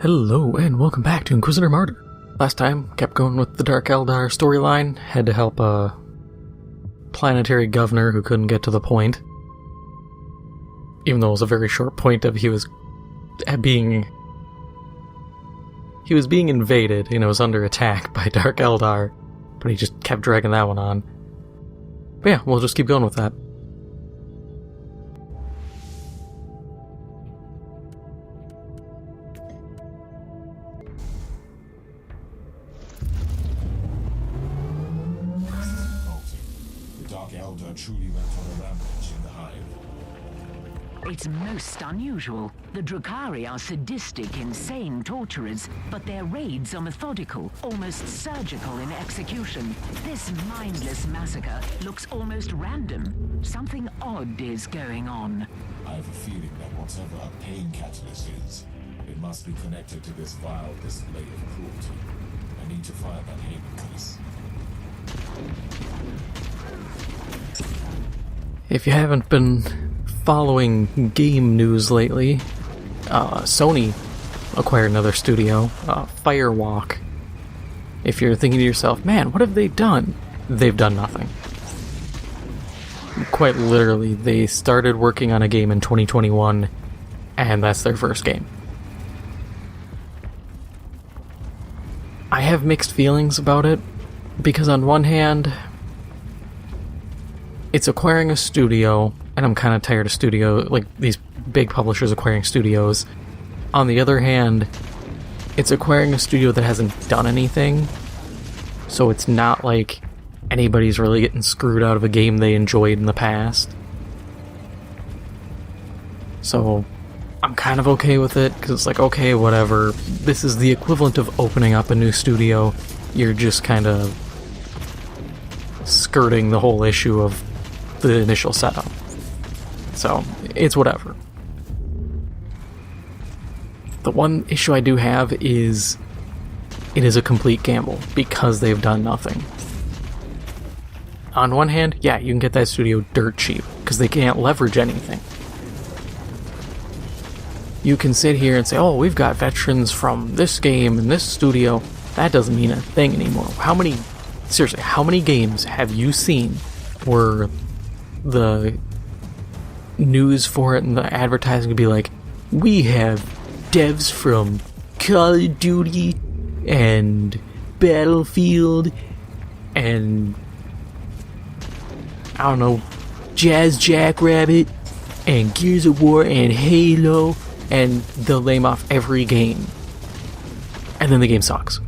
Hello, and welcome back to Inquisitor Martyr. Last time, kept going with the Dark Eldar storyline, had to help a planetary governor who couldn't get to the point. Even though it was a very short point of he was being invaded, was under attack by Dark Eldar, but he just kept dragging that one on. But yeah, we'll just keep going with that. Dark Eldar truly went on a rampage in the Hive. It's most unusual. The Drukhari are sadistic, insane torturers, but their raids are methodical, almost surgical in execution. This mindless massacre looks almost random. Something odd is going on. I have a feeling that whatever a pain catalyst is, it must be connected to this vile display of cruelty. I need to find that Haven case. If you haven't been following game news lately, Sony acquired another studio, Firewalk. If you're thinking to yourself, man, what have they done? They've done nothing. Quite literally, they started working on a game in 2021, and that's their first game. I have mixed feelings about it, because on one hand, it's acquiring a studio, and I'm kind of tired of these big publishers acquiring studios. On the other hand, it's acquiring a studio that hasn't done anything, so it's not like anybody's really getting screwed out of a game they enjoyed in the past. So, I'm kind of okay with it, because it's like, okay, whatever. This is the equivalent of opening up a new studio. You're just kind of skirting the whole issue of the initial setup. So, it's whatever. The one issue I do have is it is a complete gamble because they've done nothing. On one hand, yeah, you can get that studio dirt cheap because they can't leverage anything. You can sit here and say, oh, we've got veterans from this game and this studio. That doesn't mean a thing anymore. How many games have you seen where the news for it and the advertising would be like, we have devs from Call of Duty and Battlefield and I don't know, Jazz Jackrabbit and Gears of War and Halo, and they'll name off every game, and then the game sucks.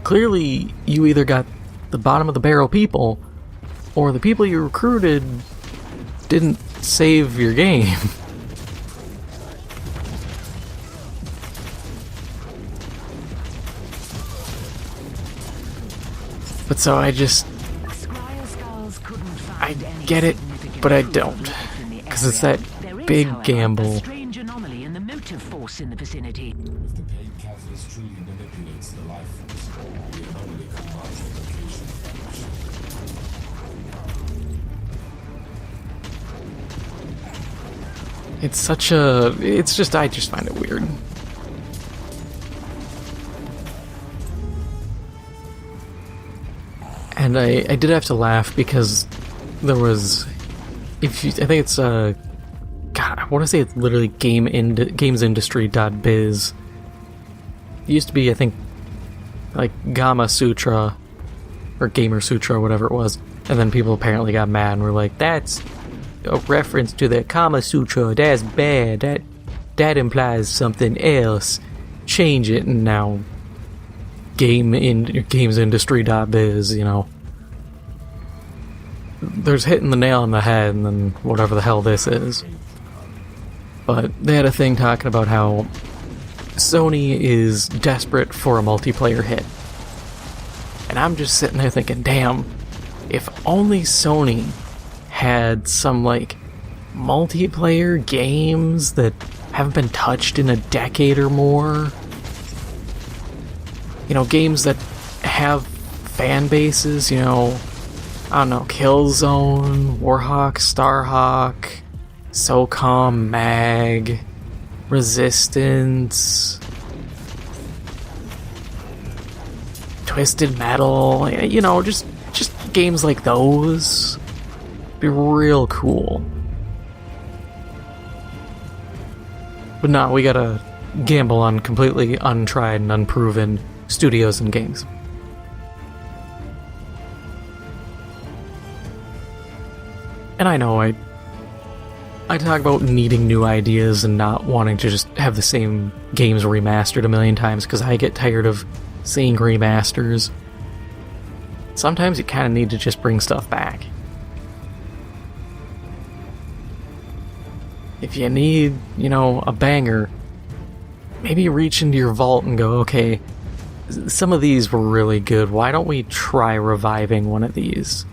Clearly, you either got the bottom of the barrel people, or the people you recruited didn't save your game. But so I get it, but I don't. Because it's that big gamble. Strange anomaly in the motive force in the vicinity. If the pain catalyst truly manipulates the life force, the anomaly could mark the location of that machine. I just find it weird. And I did have to laugh because there was, I think it's, God, I want to say it's literally gamesindustry.biz. It used to be, I think, like Gamma Sutra, or Gamer Sutra, or whatever it was, and then people apparently got mad and were like, that's a reference to the Kama Sutra, that's bad, that implies something else, change it. And now gamesindustry.biz, there's hitting the nail on the head, and then whatever the hell this is. But they had a thing talking about how Sony is desperate for a multiplayer hit. And I'm just sitting there thinking, damn, if only Sony had some, multiplayer games that haven't been touched in a decade or more. Games that have fan bases, I don't know, Killzone, Warhawk, Starhawk, SOCOM, MAG, Resistance, Twisted Metal, you know, just games like those. Be real cool. But no, we gotta gamble on completely untried and unproven studios and games. And I know I talk about needing new ideas and not wanting to just have the same games remastered a million times because I get tired of seeing remasters. Sometimes you kind of need to just bring stuff back. If you need, you know, a banger, maybe reach into your vault and go, okay, some of these were really good. Why don't we try reviving one of these?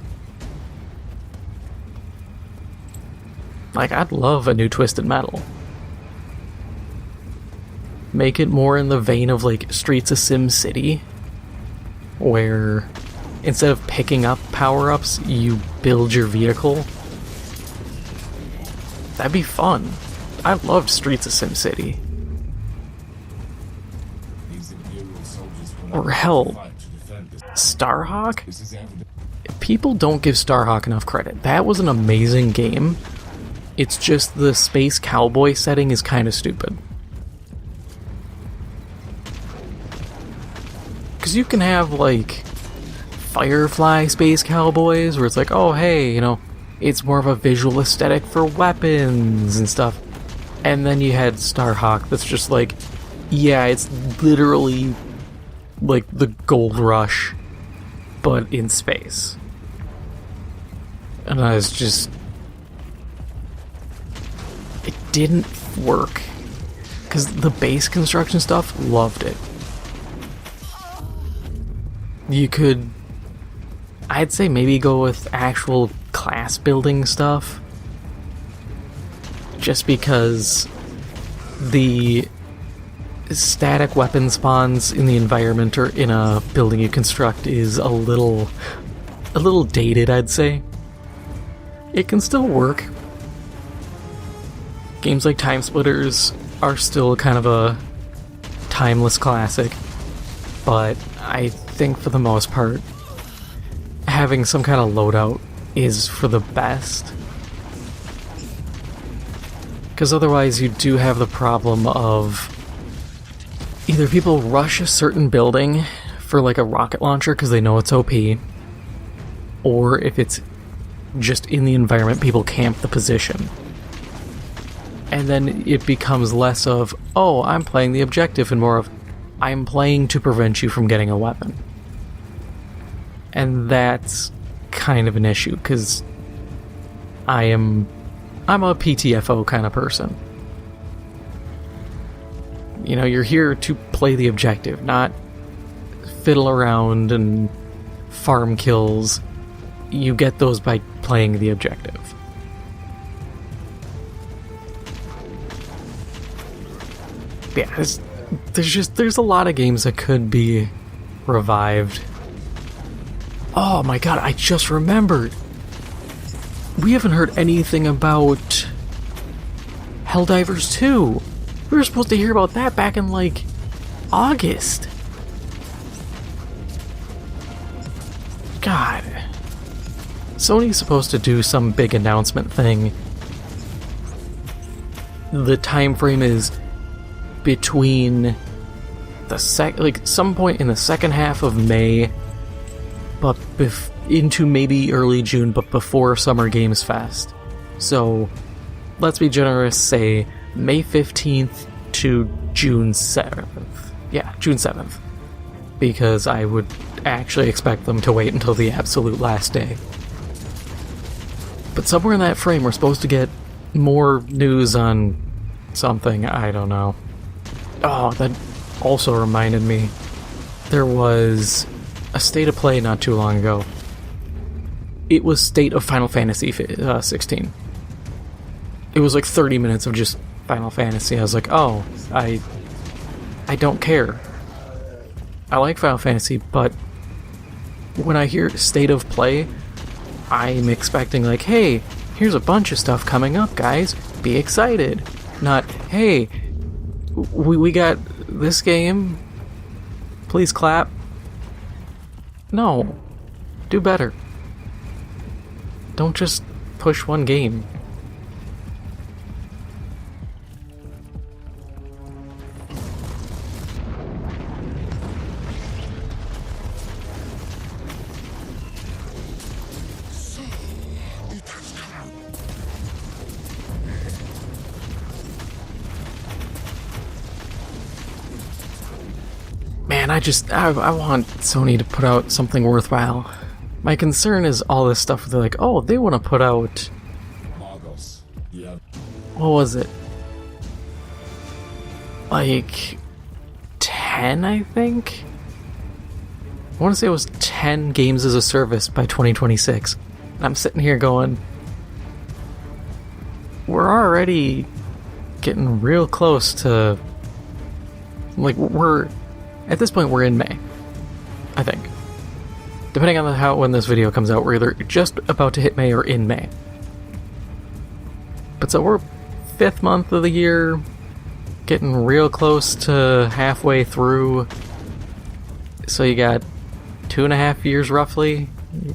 Like, I'd love a new Twisted Metal. Make it more in the vein of, like, Streets of Sim City, where instead of picking up power-ups, you build your vehicle. That'd be fun. I loved Streets of Sim City. Or hell, Starhawk? People don't give Starhawk enough credit. That was an amazing game. It's just the space cowboy setting is kind of stupid. Because you can have, like, Firefly space cowboys, where it's like, oh, hey, you know, it's more of a visual aesthetic for weapons and stuff. And then you had Starhawk that's just like, yeah, it's literally like the Gold Rush, but in space. And I was just... It didn't work. Because the base construction stuff, loved it. You could... I'd say maybe go with actual class building stuff. Just because the static weapon spawns in the environment or in a building you construct is a little dated, I'd say. It can still work. Games like Time Splitters are still kind of a timeless classic, but I think for the most part, having some kind of loadout is for the best. Because otherwise you do have the problem of either people rush a certain building for like a rocket launcher because they know it's OP, or if it's just in the environment, people camp the position. And then it becomes less of, oh, I'm playing the objective, and more of, I'm playing to prevent you from getting a weapon. And that's kind of an issue, because I'm a PTFO kind of person. You know, you're here to play the objective, not fiddle around and farm kills. You get those by playing the objective. Yeah, there's a lot of games that could be revived. Oh my god, I just remembered. We haven't heard anything about Helldivers 2. We were supposed to hear about that back in, like, August. God. Sony's supposed to do some big announcement thing. The time frame is between the some point in the second half of May, but into maybe early June, but before Summer Games Fest. So, let's be generous, say May 15th to June 7th. Yeah, June 7th. Because I would actually expect them to wait until the absolute last day. But somewhere in that frame, we're supposed to get more news on something, I don't know. Oh, that also reminded me. There was a State of Play not too long ago. It was State of Final Fantasy 16. It was like 30 minutes of just Final Fantasy. I was like, oh, I don't care. I like Final Fantasy, but when I hear State of Play, I'm expecting like, hey, here's a bunch of stuff coming up, guys. Be excited. Not, hey, we got this game. Please clap. No. Do better. Don't just push one game. Man, I want Sony to put out something worthwhile. My concern is all this stuff where they're like, oh, they want to put out... Margos. Yeah. What was it? Like... 10, I think? I want to say it was 10 games as a service by 2026. And I'm sitting here going... We're already getting real close to... Like, we're... At this point, we're in May, I think. Depending on when this video comes out, we're either just about to hit May or in May. But so we're 5th month of the year, getting real close to halfway through. So you got 2.5 years roughly.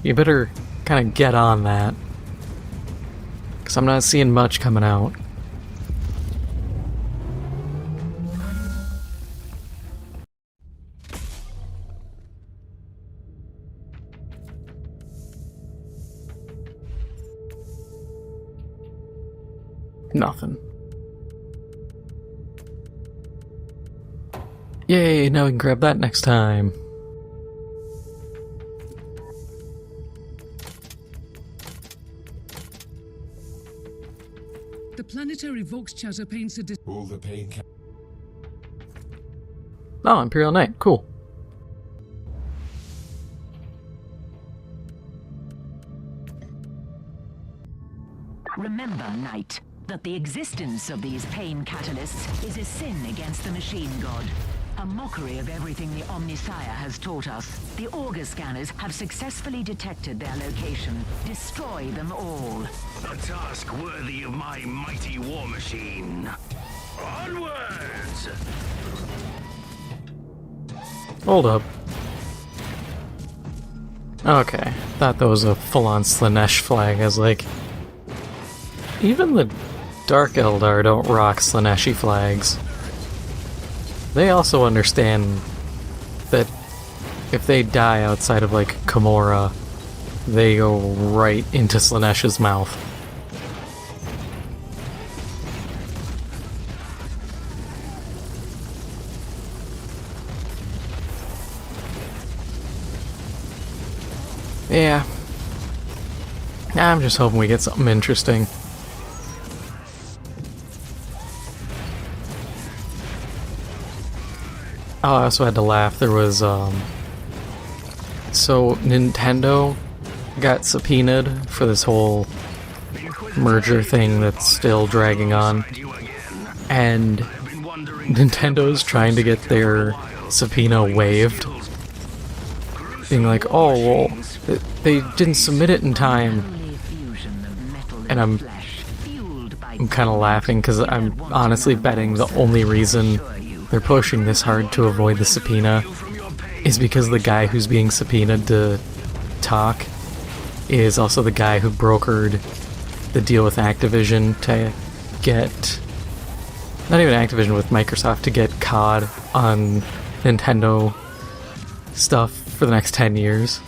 You better kind of get on that, because I'm not seeing much coming out. Nothing. Yay, now we can grab that next time. The planetary Vox chatter paints a All the pain ca- Oh, Imperial Knight, cool. Remember, Knight, that the existence of these pain catalysts is a sin against the machine god. A mockery of everything the Omnisire has taught us. The Auger scanners have successfully detected their location. Destroy them all. A task worthy of my mighty war machine. Onwards! Hold up. Okay, thought that was a full-on Slanesh flag. I was like, even the Dark Eldar don't rock Slaneshi flags. They also understand that if they die outside of, like, Komorra, they go right into Slanesh's mouth. Yeah. I'm just hoping we get something interesting. Oh, I also had to laugh. There was, so Nintendo got subpoenaed for this whole merger thing that's still dragging on. And Nintendo's trying to get their subpoena waived. Being like, oh, well, they didn't submit it in time. And I'm kind of laughing because I'm honestly betting the only reason they're pushing this hard to avoid the subpoena is because the guy who's being subpoenaed to talk is also the guy who brokered the deal with Activision to get... Not even Activision, with Microsoft, to get COD on Nintendo stuff for the next 10 years.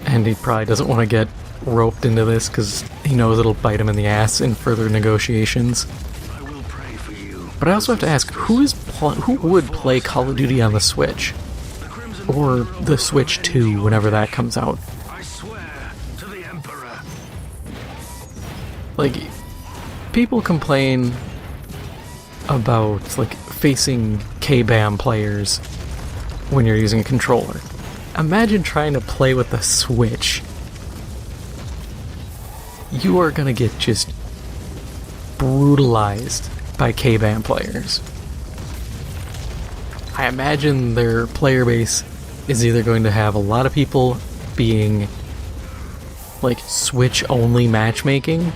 And he probably doesn't want to get roped into this because he knows it'll bite him in the ass in further negotiations. I will pray for you. But I also have to ask, who would play Call of Duty on the Switch? Or the Switch 2, whenever that comes out? I swear to the Emperor. Like, people complain about, like, facing K-BAM players when you're using a controller. Imagine trying to play with the Switch. You are gonna get just brutalized by K-BAM players. I imagine their player base is either going to have a lot of people being like Switch-only matchmaking,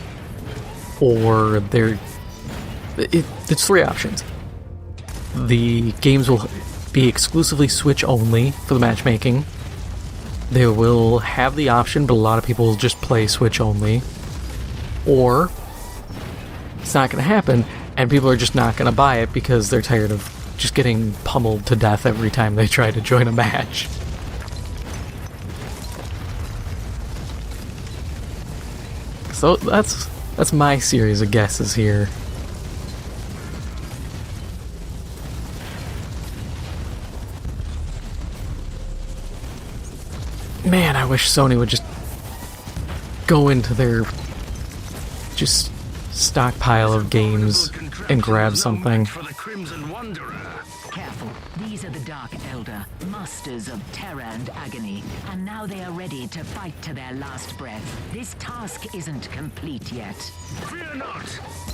or it's 3 options. The games will be exclusively Switch-only for the matchmaking. They will have the option, but a lot of people will just play Switch-only. Or it's not going to happen, and people are just not going to buy it because they're tired of just getting pummeled to death every time they try to join a match. So that's my series of guesses here. Man, I wish Sony would just go into their just stockpile of games and grab something. Careful, these are the Dark Eldar, masters of terror and agony, and now they are ready to fight to their last breath. This task isn't complete yet. Fear not!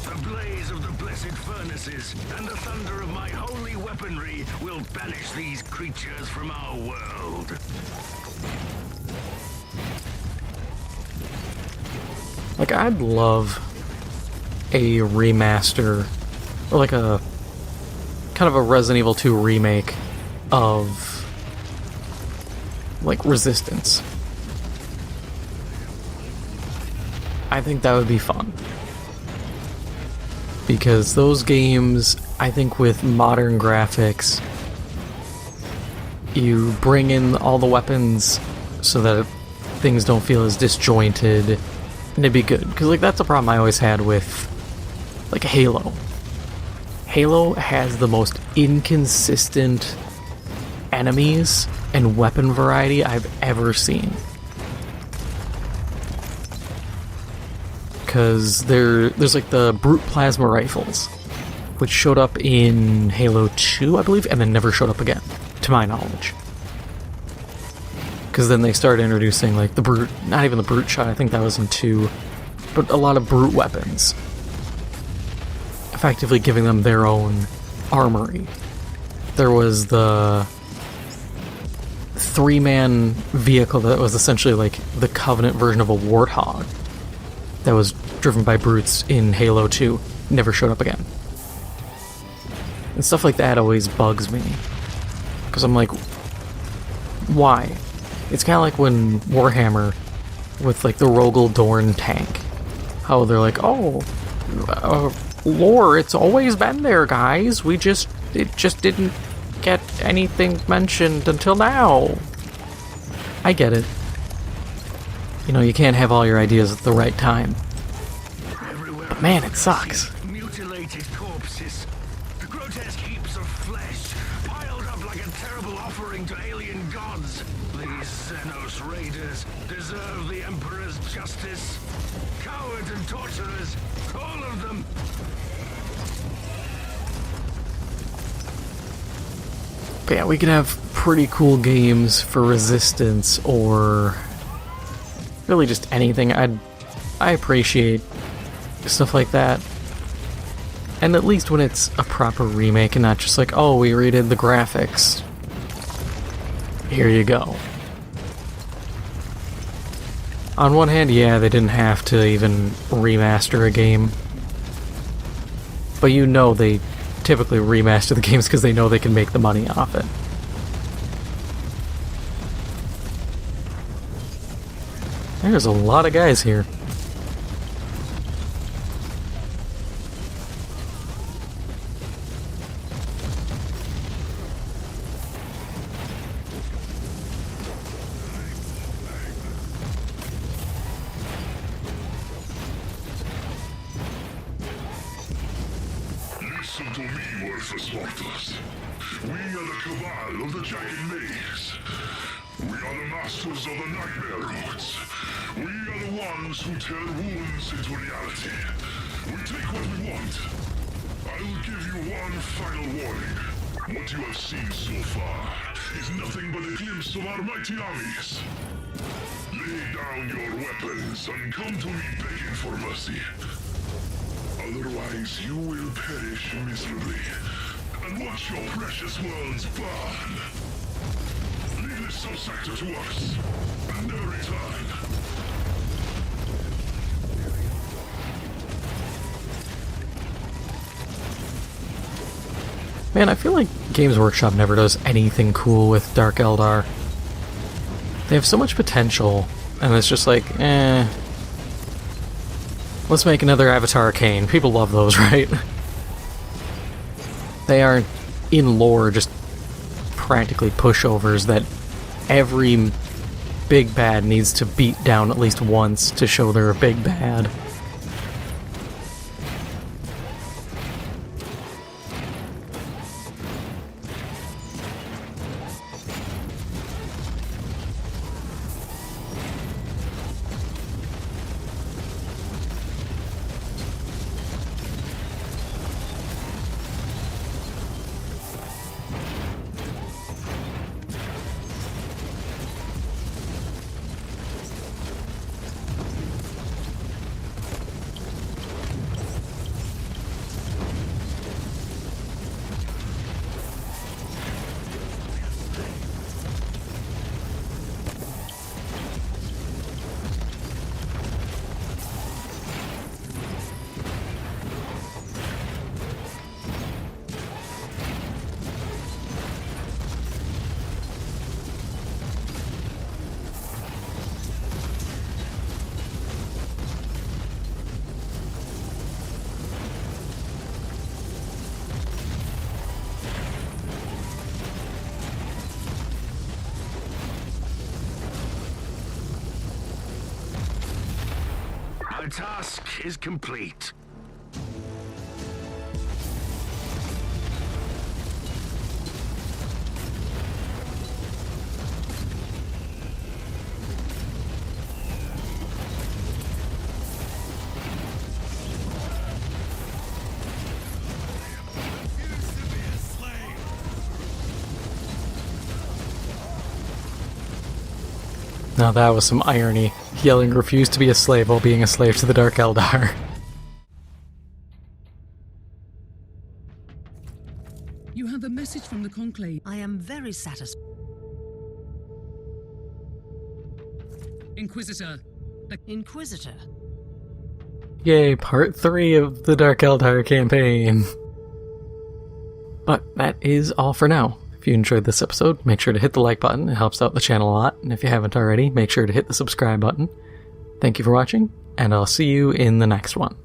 The blaze of the blessed furnaces and the thunder of my holy weaponry will banish these creatures from our world. Like, I'd love a remaster, or like a kind of a Resident Evil 2 remake of, like, Resistance. I think that would be fun. Because those games, I think with modern graphics, you bring in all the weapons so that things don't feel as disjointed, and it'd be good. Because, like, that's a problem I always had with, like, Halo. Halo has the most inconsistent enemies and weapon variety I've ever seen. Because there's like the brute plasma rifles, which showed up in Halo 2, I believe, and then never showed up again, to my knowledge. Because then they started introducing like the brute, not even the brute shot, I think that was in 2, but a lot of brute weapons. Effectively giving them their own armory. There was the 3-man vehicle that was essentially like the Covenant version of a Warthog that was driven by brutes in Halo 2. Never showed up again. And stuff like that always bugs me. Because I'm like, why? It's kind of like when Warhammer, with like the Rogel Dorn tank, how they're like, oh, lore, it's always been there, guys. It just didn't get anything mentioned until now. I get it. You know, you can't have all your ideas at the right time. But man, it sucks. Mutilated corpses, grotesque heaps of flesh, piled up like a terrible offering to alien gods. These Xenos raiders deserve the Emperor's justice. Cowards and torturers, all of them. But yeah, we could have pretty cool games for Resistance, or really just anything. I appreciate stuff like that. And at least when it's a proper remake and not just like, oh, we redid the graphics. Here you go. On one hand, yeah, they didn't have to even remaster a game. But you know they typically remaster the games because they know they can make the money off it. There's a lot of guys here. Listen to me, worthless mortals. We are the cabal of the giant maze. We are the masters of the nightmare roots. We are the ones who tear wounds into reality. We take what we want. I will give you one final warning. What you have seen so far is nothing but a glimpse of our mighty armies. Lay down your weapons and come to me begging for mercy. Otherwise, you will perish miserably and watch your precious worlds burn. Leave this subsector to us and never return. Man, I feel like Games Workshop never does anything cool with Dark Eldar. They have so much potential, and it's just like, let's make another Avatar Arcane. People love those, right? They are, in lore, just practically pushovers that every big bad needs to beat down at least once to show they're a big bad. Our task is complete. Now that was some irony. Yelling refused to be a slave while being a slave to the Dark Eldar. You have a message from the Conclave. I am very satisfied. Inquisitor. Inquisitor. Yay, part 3 of the Dark Eldar campaign. But that is all for now. If you enjoyed this episode, make sure to hit the like button. It helps out the channel a lot. And if you haven't already, make sure to hit the subscribe button. Thank you for watching, and I'll see you in the next one.